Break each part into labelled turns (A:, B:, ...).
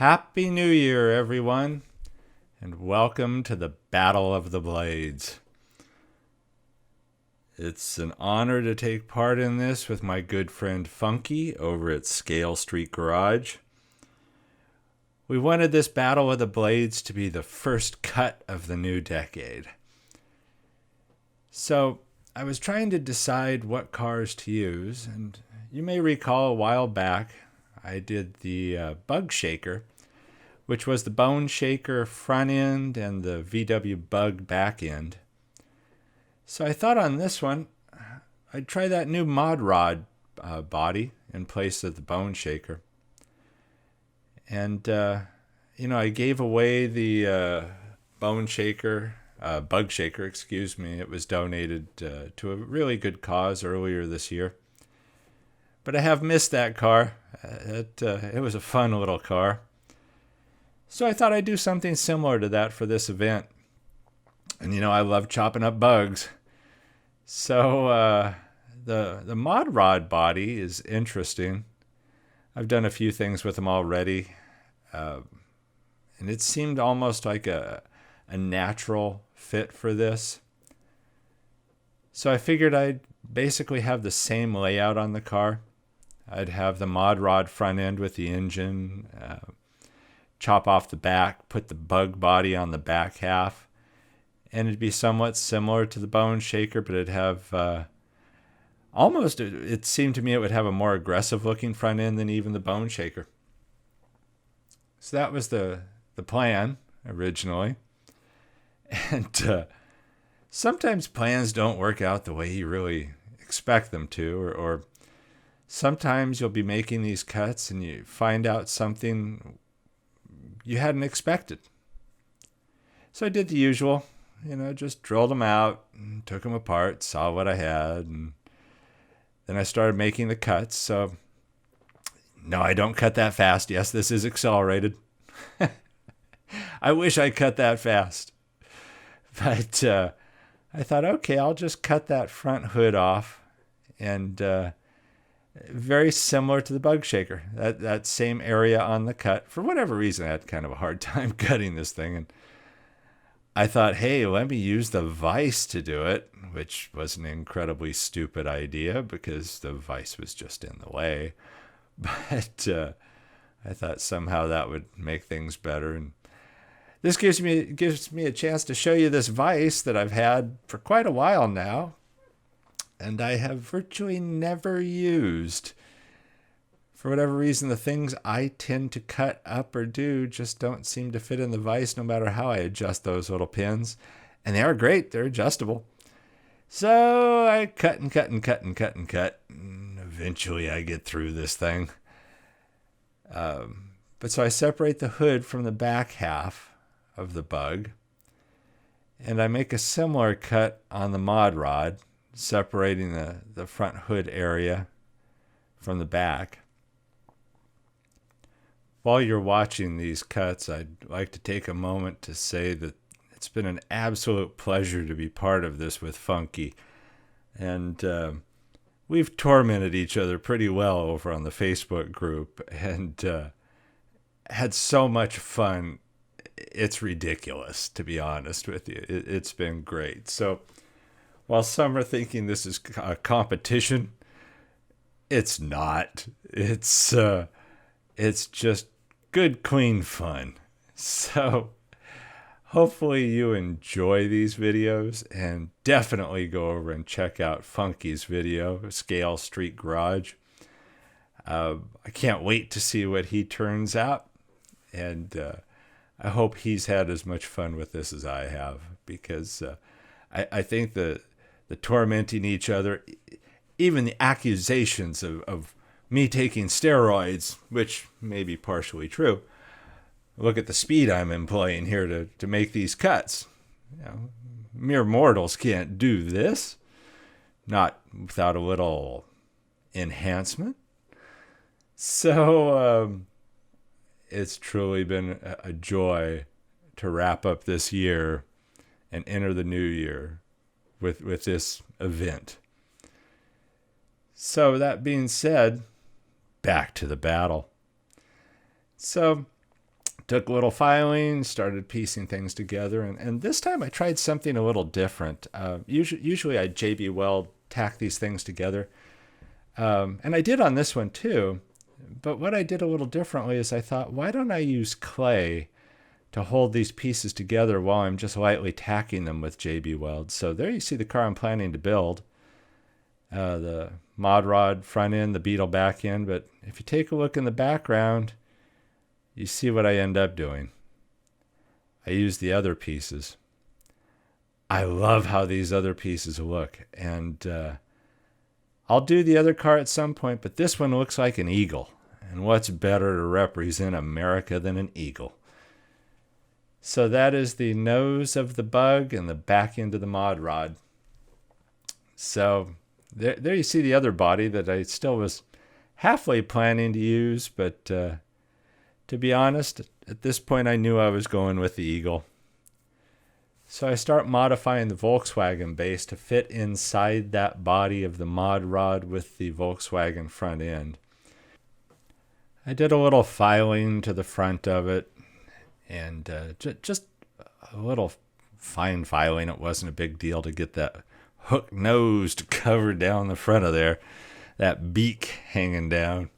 A: Happy New Year, everyone, and welcome to the Battle of the Blades. It's an honor to take part in this with my good friend Funky over at Scale Street Garage. We wanted this Battle of the Blades to be the first cut of the new decade. So I was trying to decide what cars to use, and you may recall a while back I did the Bug Shaker, which was the Bone Shaker front end and the VW Bug back end. So I thought on this one, I'd try that new mod rod body in place of the Bone Shaker. And, I gave away the Bone Shaker, Bug Shaker, excuse me. It was donated to a really good cause earlier this year. But I have missed that car. It was a fun little car. So I thought I'd do something similar to that for this event. And I love chopping up bugs. So the mod rod body is interesting. I've done a few things with them already. And it seemed almost like a natural fit for this. So I figured I'd basically have the same layout on the car. I'd have the mod rod front end with the engine, chop off the back, put the bug body on the back half, and it'd be somewhat similar to the Bone Shaker, but it'd have it seemed to me it would have a more aggressive looking front end than even the Bone Shaker. So that was the plan originally. And sometimes plans don't work out the way you really expect them to, or sometimes you'll be making these cuts and you find out something you hadn't expected. So I did the usual, just drilled them out, and took them apart, saw what I had, and then I started making the cuts. So no, I don't cut that fast. Yes, this is accelerated. I wish I cut that fast. But I thought, okay, I'll just cut that front hood off, and very similar to the Bug Shaker. That same area on the cut. For whatever reason, I had kind of a hard time cutting this thing, and I thought, hey, let me use the vise to do it, which was an incredibly stupid idea because the vise was just in the way. But I thought somehow that would make things better, and this gives me a chance to show you this vise that I've had for quite a while now, and I have virtually never used. For whatever reason, the things I tend to cut up or do just don't seem to fit in the vise no matter how I adjust those little pins. And they are great. They're adjustable. So I cut and cut and cut and cut and cut. And eventually I get through this thing. But so I separate the hood from the back half of the Bug. And I make a similar cut on the mod rod, separating the front hood area from the back. While you're watching these cuts, I'd like to take a moment to say that it's been an absolute pleasure to be part of this with Funky. And we've tormented each other pretty well over on the Facebook group and had so much fun. It's ridiculous, to be honest with you. It's been great. So while some are thinking this is a competition, it's not. It's just good, clean fun. So hopefully you enjoy these videos, and definitely go over and check out Funky's video, Scale Street Garage. I can't wait to see what he turns out, and I hope he's had as much fun with this as I have, because I think the tormenting each other, even the accusations of me taking steroids, which may be partially true. Look at the speed I'm employing here to make these cuts. Mere mortals can't do this, not without a little enhancement. So it's truly been a joy to wrap up this year and enter the new year with this event. So that being said, back to the battle. So took a little filing, started piecing things together, and this time I tried something a little different. Usually I JB Weld tack these things together, and I did on this one too. But what I did a little differently is I thought, why don't I use clay to hold these pieces together while I'm just lightly tacking them with JB Weld. So there you see the car I'm planning to build. The mod rod front end, the Beetle back end. But if you take a look in the background, you see what I end up doing. I use the other pieces. I love how these other pieces look. And I'll do the other car at some point, but this one looks like an eagle. And what's better to represent America than an eagle? So that is the nose of the bug and the back end of the mod rod. So there you see the other body that I still was halfway planning to use, but to be honest, at this point I knew I was going with the eagle. So I start modifying the Volkswagen base to fit inside that body of the mod rod with the Volkswagen front end. I did a little filing to the front of it, and just a little fine filing. It wasn't a big deal to get that hook nose to cover down the front of there, that beak hanging down.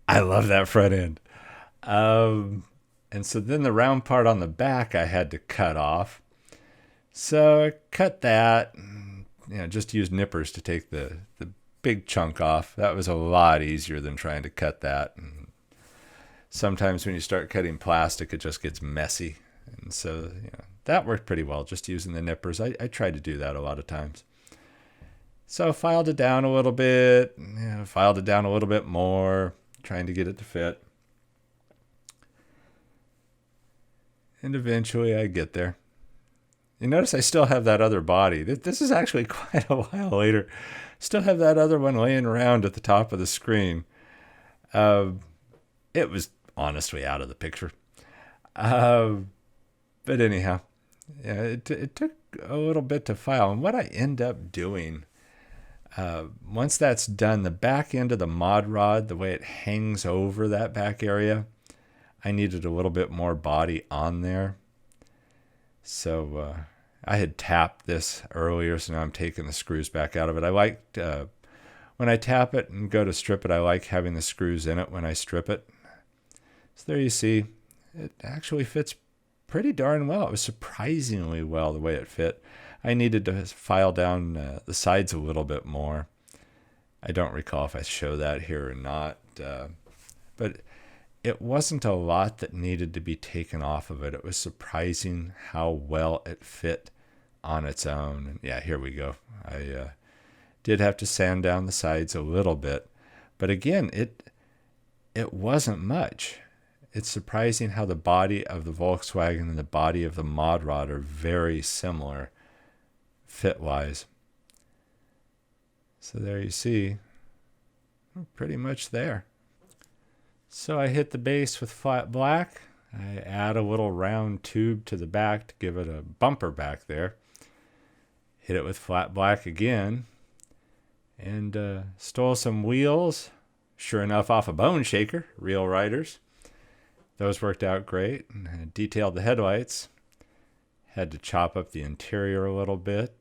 A: I love that front end. And so then the round part on the back I had to cut off. So I cut that, just used nippers to take the big chunk off. That was a lot easier than trying to cut that. And sometimes when you start cutting plastic, it just gets messy. And so that worked pretty well, just using the nippers. I tried to do that a lot of times. So I filed it down a little bit, filed it down a little bit more, trying to get it to fit. And eventually I get there. You notice I still have that other body. This is actually quite a while later. Still have that other one laying around at the top of the screen. It was honestly out of the picture. But anyhow, it took a little bit to file. And what I end up doing, once that's done, the back end of the mod rod, the way it hangs over that back area, I needed a little bit more body on there. So I had tapped this earlier, so now I'm taking the screws back out of it. I liked, when I tap it and go to strip it, I like having the screws in it when I strip it. So there you see, it actually fits pretty darn well. It was surprisingly well the way it fit. I needed to file down the sides a little bit more. I don't recall if I show that here or not, but it wasn't a lot that needed to be taken off of it. It was surprising how well it fit on its own. And yeah, here we go. I did have to sand down the sides a little bit, but again, it wasn't much. It's surprising how the body of the Volkswagen and the body of the mod rod are very similar fit-wise. So there you see, we're pretty much there. So I hit the base with flat black. I add a little round tube to the back to give it a bumper back there. Hit it with flat black again. And stole some wheels. Sure enough, off a Bone Shaker, Real Riders. Those worked out great. And I detailed the headlights. Had to chop up the interior a little bit.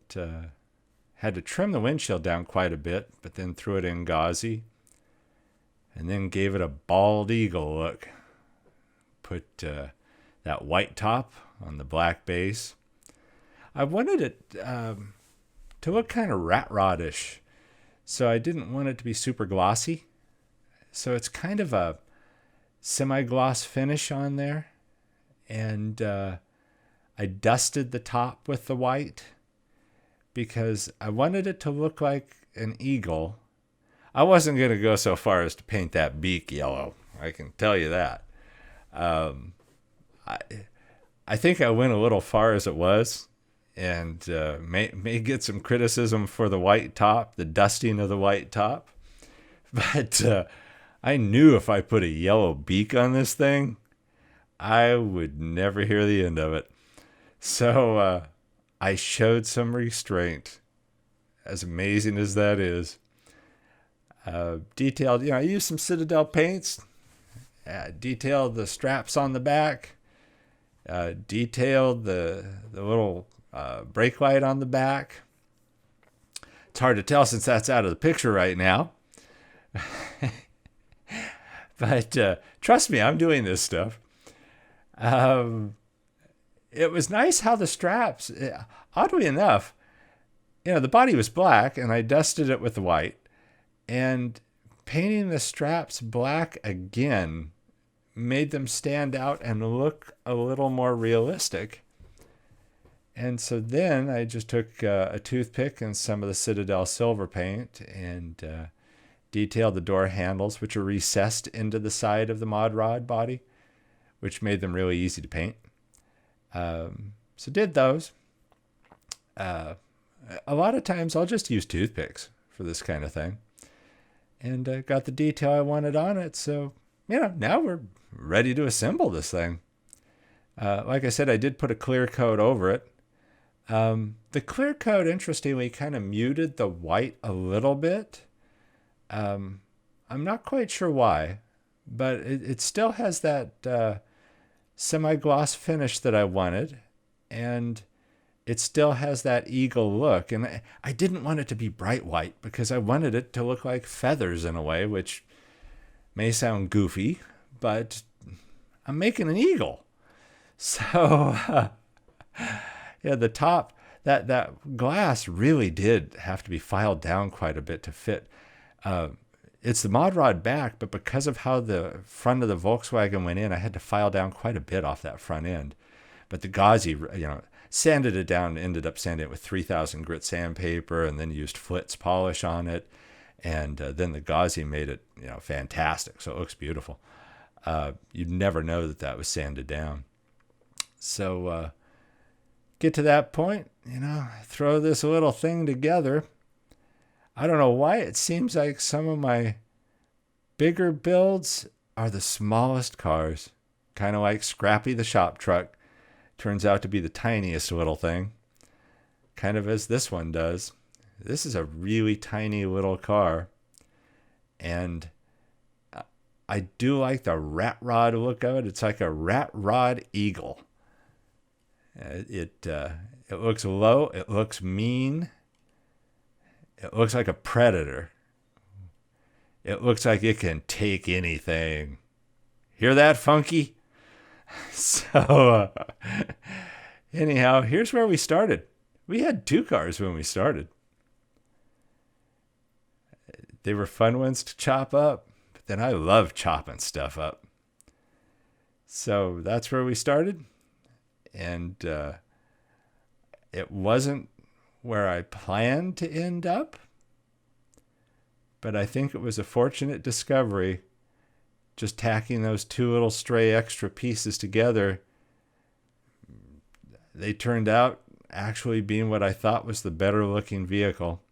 A: Had to trim the windshield down quite a bit, but then threw it in gauzy. And then gave it a bald eagle look. Put that white top on the black base. I wanted it to look kind of rat rod-ish. So I didn't want it to be super glossy. So it's kind of a semi-gloss finish on there. And I dusted the top with the white because I wanted it to look like an eagle. I wasn't going to go so far as to paint that beak yellow. I can tell you that. I think I went a little far as it was, and may get some criticism for the white top, the dusting of the white top. But I knew if I put a yellow beak on this thing, I would never hear the end of it. So I showed some restraint, as amazing as that is. Detailed, I used some Citadel paints, detailed the straps on the back, detailed the little brake light on the back. It's hard to tell since that's out of the picture right now. But trust me, I'm doing this stuff. It was nice how the straps, oddly enough, the body was black and I dusted it with white. And painting the straps black again made them stand out and look a little more realistic. And so then I just took a toothpick and some of the Citadel silver paint and detailed the door handles, which are recessed into the side of the mod rod body, which made them really easy to paint. So did those. A lot of times I'll just use toothpicks for this kind of thing. And got the detail I wanted on it. So, now we're ready to assemble this thing. Like I said, I did put a clear coat over it. The clear coat, interestingly, kind of muted the white a little bit. I'm not quite sure why, but it still has that semi-gloss finish that I wanted, and it still has that eagle look. And I didn't want it to be bright white because I wanted it to look like feathers in a way, which may sound goofy, but I'm making an eagle. So, the top, that glass really did have to be filed down quite a bit to fit. It's the mod rod back, but because of how the front of the Volkswagen went in, I had to file down quite a bit off that front end. But the Gauzy, sanded it down, ended up sanding it with 3000 grit sandpaper, and then used Flitz polish on it. And then the Gauzy made it, fantastic. So it looks beautiful. You'd never know that was sanded down. So get to that point, throw this little thing together. I don't know why it seems like some of my bigger builds are the smallest cars. Kind of like Scrappy the shop truck. Turns out to be the tiniest little thing. Kind of as this one does. This is a really tiny little car. And I do like the rat rod look of it. It's like a rat rod eagle. It looks low. It looks mean. It looks like a predator. It looks like it can take anything. Hear that, Funky? So, anyhow, here's where we started. We had 2 cars when we started. They were fun ones to chop up, but then I love chopping stuff up. So that's where we started. And it wasn't where I planned to end up, but I think it was a fortunate discovery. Just tacking those 2 little stray extra pieces together, they turned out actually being what I thought was the better looking vehicle.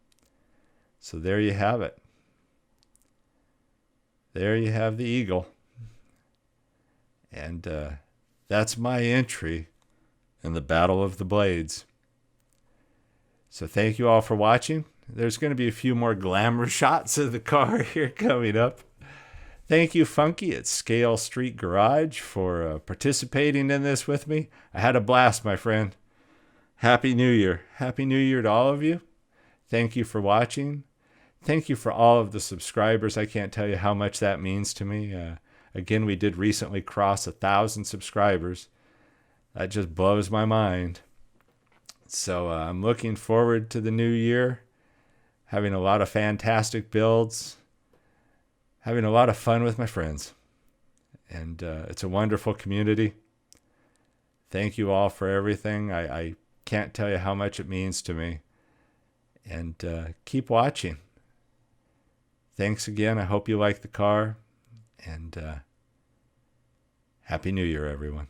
A: So there you have it. There you have the Eagle. And that's my entry in the Battle of the Blades. So thank you all for watching. There's going to be a few more glamour shots of the car here coming up. Thank you, Funky at Scale Street Garage, for participating in this with me. I had a blast, my friend. Happy New Year. Happy New Year to all of you. Thank you for watching. Thank you for all of the subscribers. I can't tell you how much that means to me. Again, we did recently cross 1,000 subscribers. That just blows my mind. So I'm looking forward to the new year, having a lot of fantastic builds, having a lot of fun with my friends. And it's a wonderful community. Thank you all for everything. I can't tell you how much it means to me. And keep watching. Thanks again. I hope you like the car. And Happy New Year, everyone.